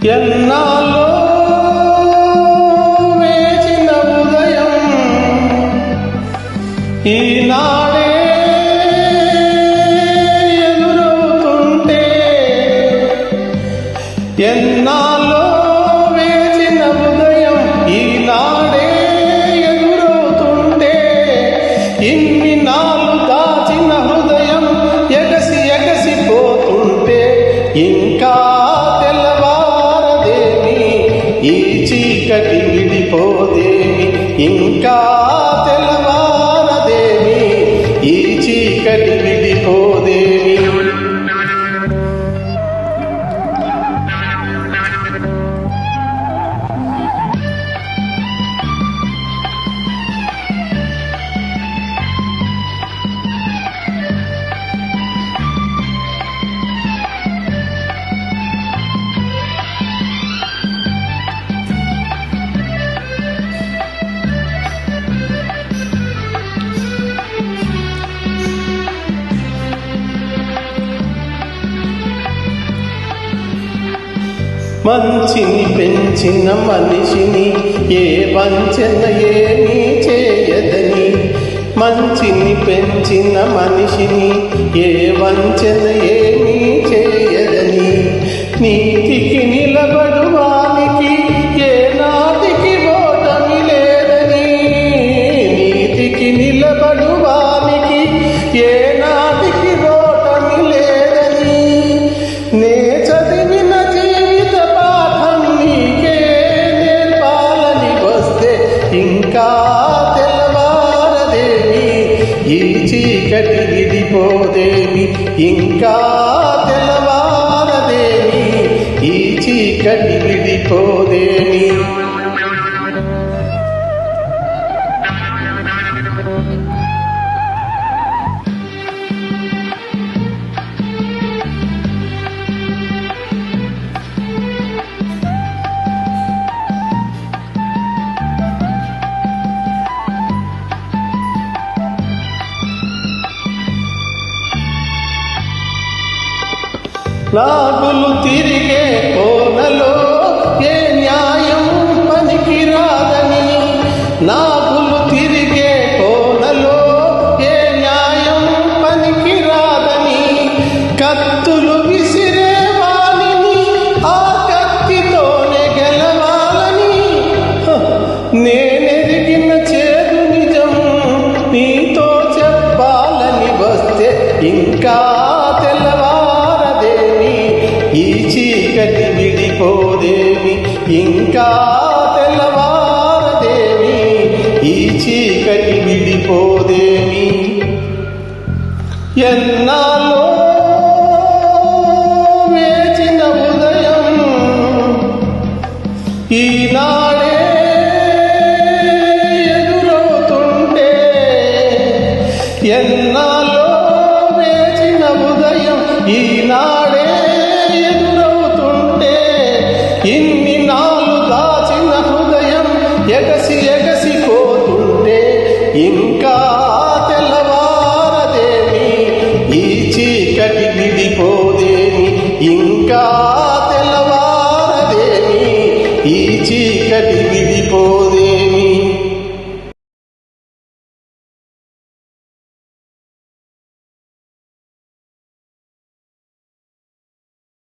ఎన్నాళ్ళో వేచిన ఉదయం ఈనాడే ఎదురవుతుంటే, ఎన్నాళ్ళో వేచిన ఉదయం ఈనాడే ఎదురవుతుంటే, ఇన్ని నాళ్ళు దాచిన హృదయం ఎగసి ఎగసిపోతుంటే, ఇంకా ఈ చీకటి విడిపోదేమి, ఇంకా తెల్లవారదేమి, ఈ చీకటి విడిపోదేమి. మంచిని పెంచిన మనిషిని ఏ వంచన ఏమీ చేయదని, మంచిని పెంచిన మనిషిని ఏ వంచన ఏమీ చేయదని, నీతికి నిలబడు వానికి ఏ నాటికి ఓటమి లేదని, నీతికి నిలబడు వానికి ఏ నాటికి ఓటమి లేదని, నే చదివిన ఇంకా తెల్లవారదేమి, ఈ చీకటి విడిపోదేమి, ఇంకా తెల్లవారదేమి, ఈ చీకటి విడిపోదేమి. నాగులు తిరిగే కోనలో ఏ న్యాయం పనికిరాదని, నాగులు తిరిగే కోనలో ఏ న్యాయం పనికిరాదని, కత్తులు విసిరే వాణిని ఆ కత్తితోనే గెలవాలని, నేనెరిగిన చేదు నిజం నీతో చెప్పాలని వస్తే, ఇంకా ఈ చీకటి విడిపోదేమి, ఇంకా తెల్లవారదేమి, ఈ చీకటి విడిపోదేమి. ఎన్నాళ్ళో వేచిన ఉదయం ఈనాడే ఎదురవుతుంటే, ఎన్నాళ్ళో వేచిన ఉదయం ఈనాడే ఎదురవుతుంటే, ఇన్ని నాళ్ళు దాచిన హృదయం ఎగసి ఎగసిపోతుంటే, ఇంకా తెల్లవారదేమి, ఈ చీకటి విడిపోదేమి, ఇంకా తెల్లవారదేమి, ఈ చీకటి విడిపోదేమి.